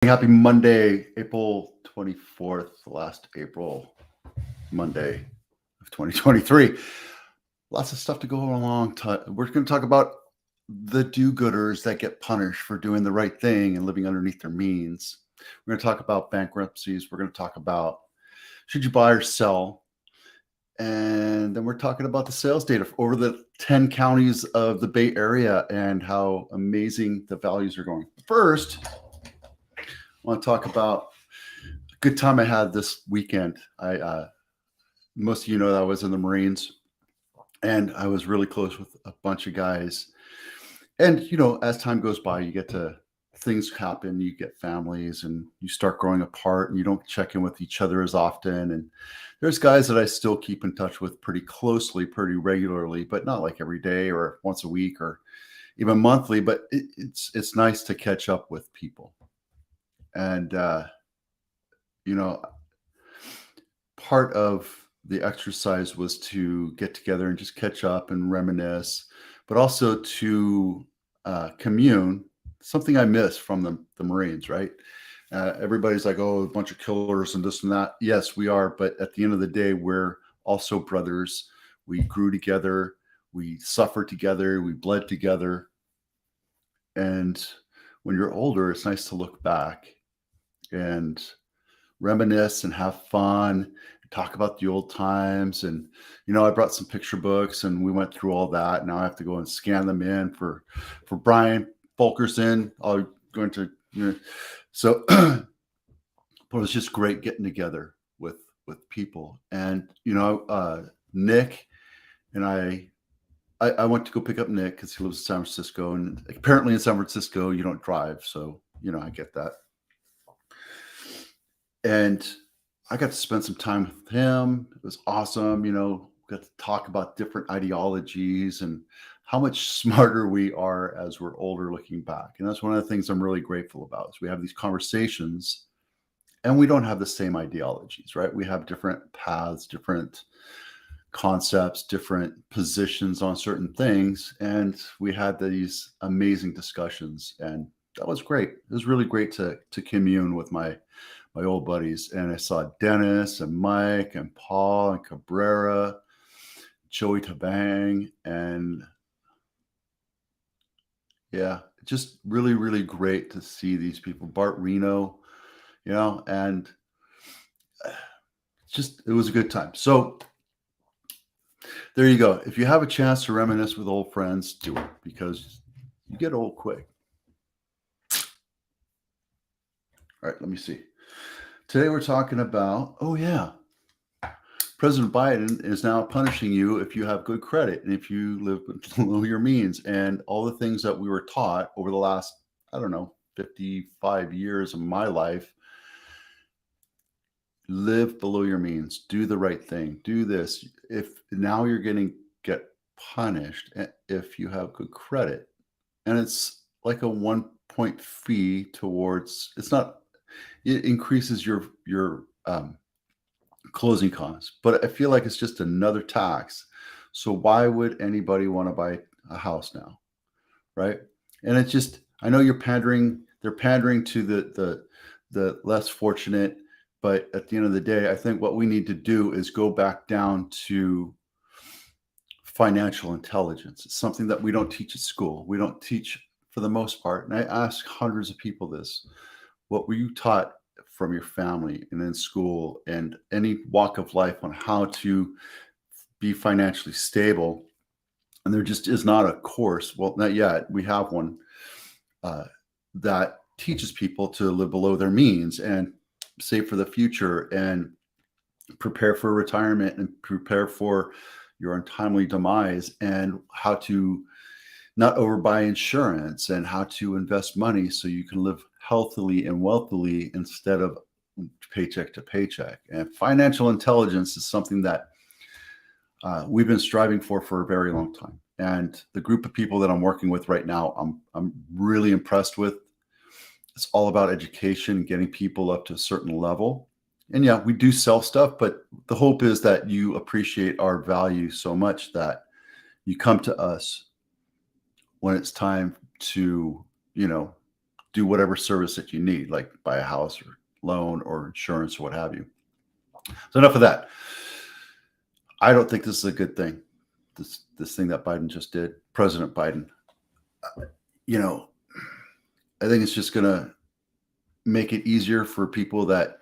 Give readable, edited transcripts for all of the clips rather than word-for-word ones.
Happy Monday, April 24th, last April Monday of 2023. Lots of stuff to go along. We're going to talk about the do-gooders that get punished for doing the right thing and living underneath their means. We're going to talk about bankruptcies. We're going to talk about should you buy or sell. And then we're talking about the sales data over the 10 counties of the Bay Area and how amazing the values are going. First, I want to talk about a good time I had this weekend. Most of you know that I was in the Marines, and I was really close with a bunch of guys. And as time goes by, things happen. You get families, and you start growing apart, and you don't check in with each other as often. And there's guys that I still keep in touch with pretty closely, pretty regularly, but not like every day or once a week or even monthly. But it's nice to catch up with people. And part of the exercise was to get together and just catch up and reminisce, but also to commune, something I miss from the Marines, right? Everybody's like, oh, a bunch of killers and this and that. Yes, we are. But at the end of the day, we're also brothers. We grew together. We suffered together. We bled together. And when you're older, it's nice to look back and reminisce and have fun, talk about the old times. And I brought some picture books, and we went through all that. Now I have to go and scan them in for Brian Fulkerson. I'm going to so but it was just great getting together with people. And Nick and I went to go pick up Nick because he lives in San Francisco, and apparently in San Francisco you don't drive, so I get that. And I got to spend some time with him. It was awesome. Got to talk about different ideologies and how much smarter we are as we're older looking back. And that's one of the things I'm really grateful about is we have these conversations and we don't have the same ideologies, right? We have different paths, different concepts, different positions on certain things. And we had these amazing discussions, and that was great. It was really great to commune with my old buddies. And I saw Dennis and Mike and Paul and Cabrera, Joey Tabang, and just really, really great to see these people. Bart Reno, and it was a good time. So there you go. If you have a chance to reminisce with old friends, do it, because you get old quick. All right, let me see. Today we're talking about, President Biden is now punishing you if you have good credit and if you live below your means, and all the things that we were taught over the last, 55 years of my life. Live below your means, do the right thing, do this. If now you're get punished if you have good credit, and it's like a 1 point fee towards, it increases your closing costs, but I feel like it's just another tax. So why would anybody want to buy a house now, right? And it's just, I know they're pandering to the less fortunate, but at the end of the day, I think what we need to do is go back down to financial intelligence. It's something that we don't teach at school. We don't teach for the most part. And I ask hundreds of people this. What were you taught from your family and in school and any walk of life on how to be financially stable? And there just is not a course. Well, not yet. We have one that teaches people to live below their means and save for the future and prepare for retirement and prepare for your untimely demise, and how to not overbuy insurance and how to invest money so you can live healthily and wealthily instead of paycheck to paycheck. And financial intelligence is something that we've been striving for a very long time. And the group of people that I'm working with right now, I'm really impressed with. It's all about education, getting people up to a certain level. And we do sell stuff, but the hope is that you appreciate our value so much that you come to us when it's time to, do whatever service that you need, like buy a house or loan or insurance or what have you. So enough of that. I don't think this is a good thing. This thing that Biden just did, President Biden. You know, I think it's just going to make it easier for people that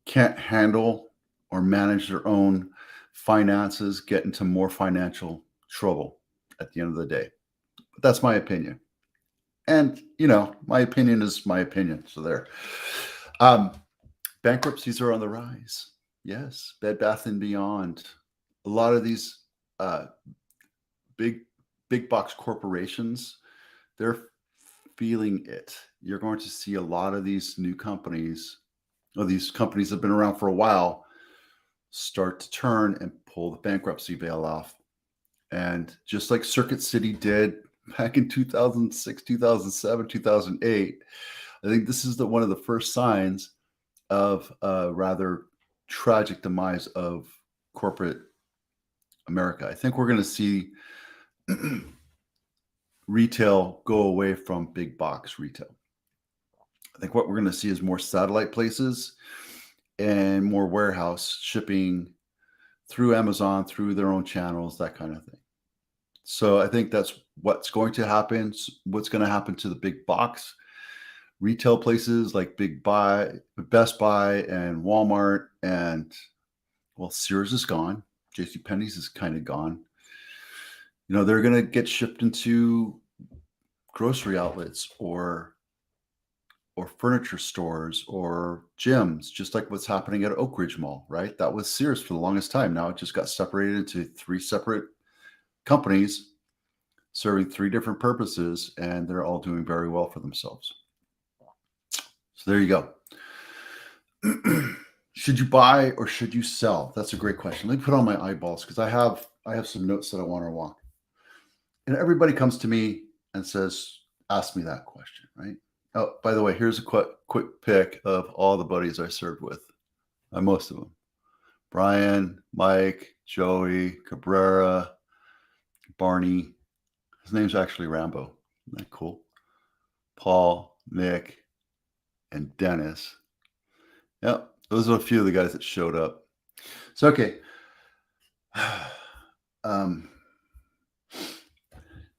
can't handle or manage their own finances, get into more financial trouble at the end of the day. But that's my opinion. And, my opinion is my opinion. So there. Bankruptcies are on the rise. Yes. Bed Bath & Beyond. A lot of these big box corporations, they're feeling it. You're going to see a lot of these new companies, or these companies that have been around for a while, start to turn and pull the bankruptcy veil off. And just like Circuit City did back in 2006, 2007, 2008, I think this is one of the first signs of a rather tragic demise of corporate America. I think we're going to see retail go away from big box retail. I think what we're going to see is more satellite places and more warehouse shipping through Amazon, through their own channels, that kind of thing. So I think that's what's going to happen. What's going to happen to the big box retail places like Best Buy and Walmart, and Sears is gone. JCPenney's is kind of gone. They're going to get shipped into grocery outlets or furniture stores or gyms, just like what's happening at Oak Ridge Mall, right? That was Sears for the longest time. Now it just got separated into 3 separate companies serving 3 different purposes, and they're all doing very well for themselves. So there you go. Should you buy or should you sell? That's a great question. Let me put on my eyeballs because I have some notes that I want to walk. And everybody comes to me and ask me that question, right? Oh, by the way, here's a quick pic of all the buddies I served with. Most of them. Brian, Mike, Joey, Cabrera, Barney. His name's actually Rambo. Isn't that cool? Paul, Nick, and Dennis. Yep, those are a few of the guys that showed up. So, okay.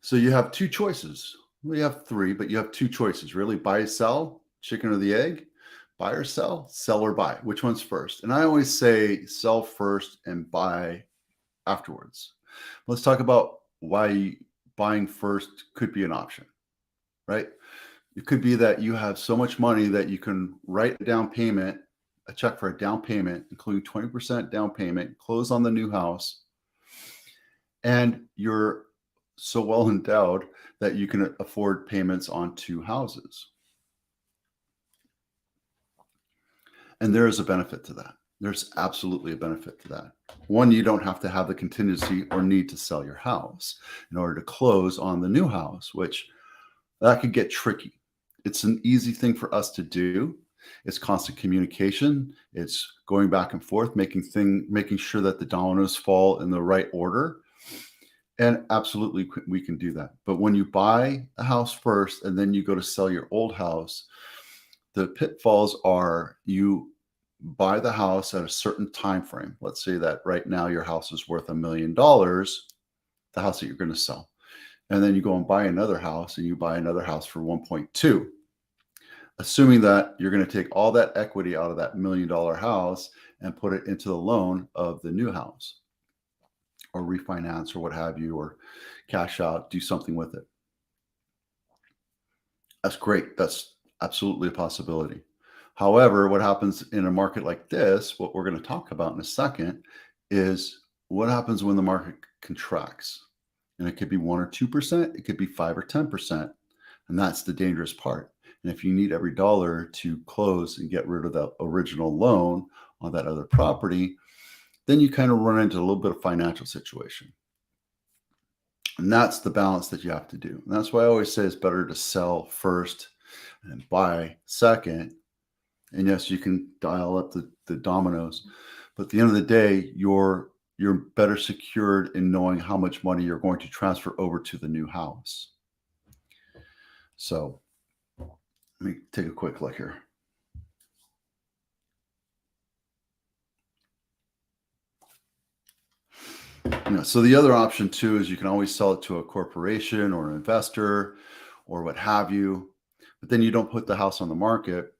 So you have 2 choices. Well, you have 3, but you have 2 choices. Really, buy, sell, chicken or the egg, buy or sell or buy. Which one's first? And I always say sell first and buy afterwards. Let's talk about why buying first could be an option, right? It could be that you have so much money that you can write a check for a down payment, including 20% down payment, close on the new house, and you're so well endowed that you can afford payments on 2 houses. And there is a benefit to that. There's absolutely a benefit to that. One, you don't have to have the contingency or need to sell your house in order to close on the new house, which that could get tricky. It's an easy thing for us to do. It's constant communication. It's going back and forth, making sure that the dominoes fall in the right order. And absolutely, we can do that. But when you buy a house first and then you go to sell your old house, the pitfalls are you buy the house at a certain time frame. Let's say that right now your house is worth $1 million, the house that you're going to sell. And then you go and buy another house and you buy another house for 1.2, assuming that you're going to take all that equity out of that $1 million house and put it into the loan of the new house, or refinance or what have you, or cash out, do something with it. That's great. That's absolutely a possibility. However, what happens in a market like this, what we're going to talk about in a second, is what happens when the market contracts. And it could be 1 or 2%, it could be 5 or 10%. And that's the dangerous part. And if you need every dollar to close and get rid of the original loan on that other property, then you kind of run into a little bit of financial situation. And that's the balance that you have to do. And that's why I always say it's better to sell first and buy second. And yes, you can dial up the dominoes, but at the end of the day, you're better secured in knowing how much money you're going to transfer over to the new house. So Let me take a quick look here. So the other option too is you can always sell it to a corporation or an investor or what have you, but then you don't put the house on the market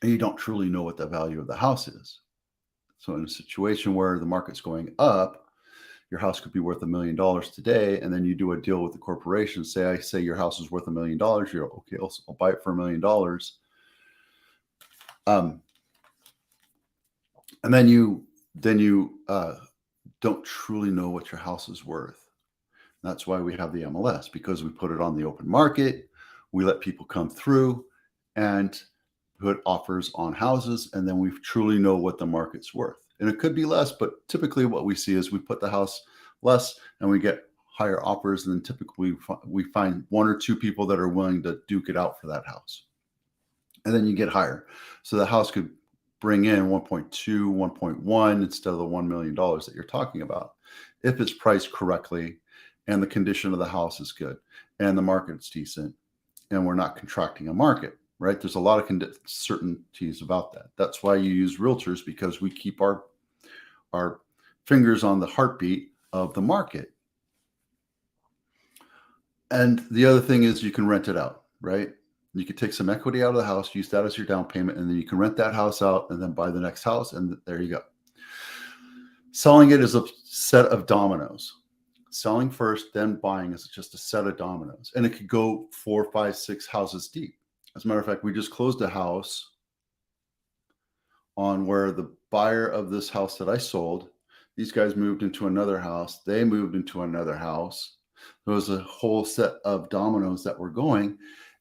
and you don't truly know what the value of the house is. So in a situation where the market's going up, your house could be worth $1 million today, and then you do a deal with the corporation. I say your house is worth $1 million. You're okay. I'll buy it for $1 million. And then you don't truly know what your house is worth. That's why we have the MLS, because we put it on the open market. We let people come through and put offers on houses, and then we truly know what the market's worth. And it could be less, but typically what we see is we put the house less and we get higher offers. And then typically we find one or two people that are willing to duke it out for that house. And then you get higher. So the house could bring in 1.2, 1.1 instead of the $1 million that you're talking about, if it's priced correctly and the condition of the house is good and the market's decent and we're not contracting a market, right? There's a lot of certainties about that. That's why you use realtors, because we keep our fingers on the heartbeat of the market. And the other thing is you can rent it out, right? You could take some equity out of the house, use that as your down payment, and then you can rent that house out and then buy the next house. And there you go. Selling it is a set of dominoes. Selling first, then buying is just a set of dominoes. And it could go 4, 5, 6 houses deep. As a matter of fact, we just closed a house on where the buyer of this house that I sold, these guys moved into another house. They moved into another house. There was a whole set of dominoes that were going.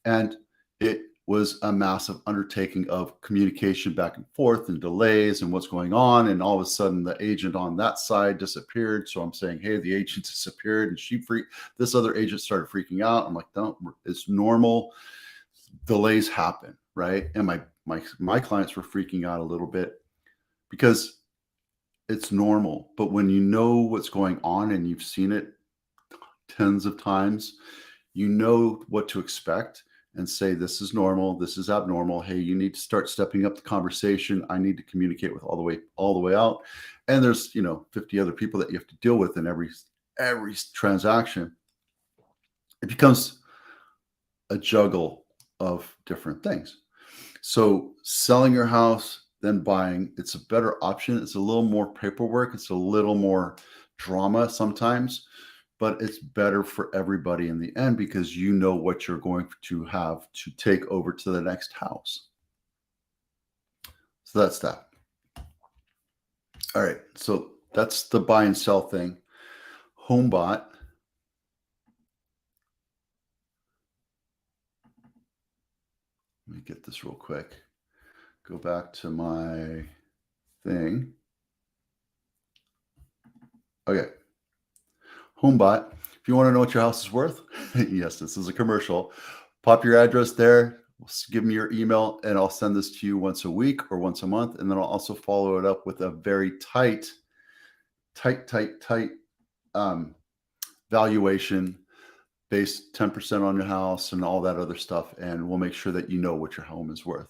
And it was a massive undertaking of communication back and forth and delays and what's going on. And all of a sudden the agent on that side disappeared. So I'm saying, hey, the agent disappeared, and this other agent started freaking out. I'm like, no, it's normal. Delays happen, right? And my clients were freaking out a little bit because it's normal. But when you know what's going on and you've seen it tens of times, you know what to expect. And say, this is normal, this is abnormal. Hey, you need to start stepping up the conversation. I need to communicate with all the way out. And there's 50 other people that you have to deal with in every transaction. It becomes a juggle of different things. So selling your house, then buying, it's a better option. It's a little more paperwork. It's a little more drama sometimes, but it's better for everybody in the end because you know what you're going to have to take over to the next house. So that's that. All right. So that's the buy and sell thing. Home bought. Let me get this real quick. Go back to my thing. Okay. HomeBot. If you want to know what your house is worth, yes, this is a commercial. Pop your address there. Give me your email, and I'll send this to you once a week or once a month. And then I'll also follow it up with a very tight valuation based 10% on your house and all that other stuff. And we'll make sure that you know what your home is worth.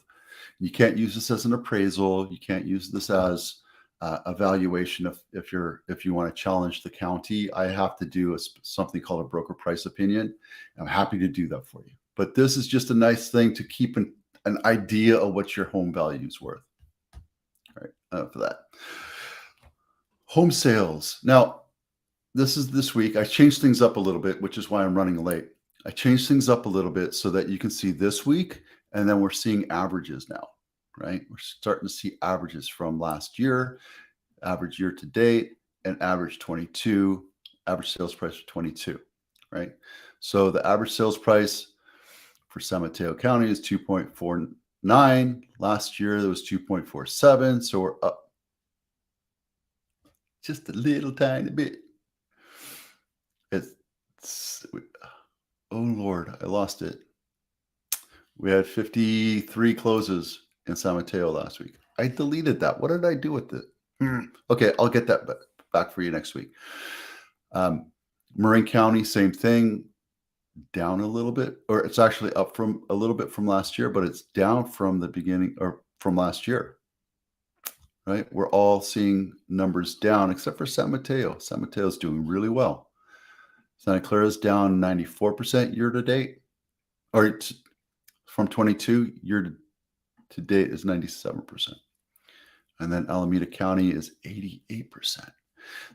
You can't use this as an appraisal. You can't use this as a valuation if you want to challenge the county. I have to do something called a broker price opinion. I'm happy to do that for you. But this is just a nice thing to keep an idea of what your home value is worth. All right, for that. Home sales. Now, this week. I changed things up a little bit, which is why I'm running late. I changed things up a little bit so that you can see this week, and then we're seeing averages now. Right? We're starting to see averages from last year, average year to date, and average 22, average sales price for 22, right? So the average sales price for San Mateo County is 2.49. Last year, there was 2.47. So we're up just a little tiny bit. Oh, Lord, I lost it. We had 53 closes in San Mateo last week. I deleted that. What did I do with it? Okay, I'll get that back for you next week. Marin County, same thing. down a little bit, or it's actually up from a little bit from last year, but it's down from the beginning or from last year, right? We're all seeing numbers down except for San Mateo. San Mateo is doing really well. Santa Clara is down 94% year to date, or from 22 year to date is 97%. And then Alameda County is 88%.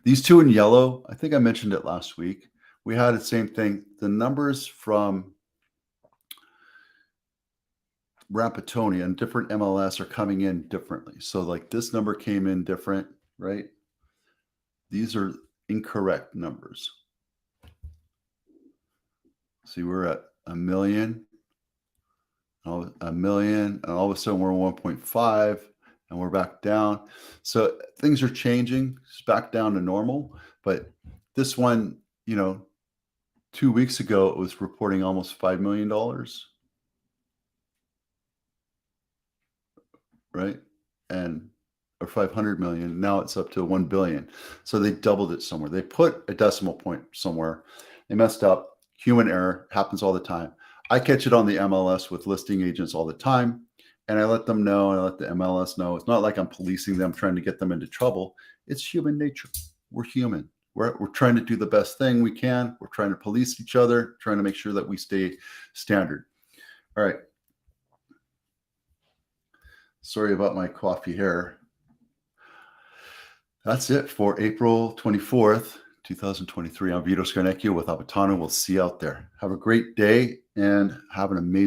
These two in yellow, I think I mentioned it last week. We had the same thing. The numbers from Rapatonia and different MLS are coming in differently. So like this number came in different, right? These are incorrect numbers. See, we're at a million, and all of a sudden we're 1.5 and we're back down. So things are changing. It's back down to normal. But this one, 2 weeks ago, it was reporting almost $5 million, right? Or 500 million. Now it's up to 1 billion. So they doubled it somewhere. They put a decimal point somewhere. They messed up. Human error happens all the time. I catch it on the MLS with listing agents all the time. And I let them know, and I let the MLS know. It's not like I'm policing them, trying to get them into trouble. It's human nature. We're human. We're trying to do the best thing we can. We're trying to police each other, trying to make sure that we stay standard. All right. Sorry about my coffee hair. That's it for April 24th, 2023. I'm Vito Scarnecchia with Abitano. We'll see you out there. Have a great day and have an amazing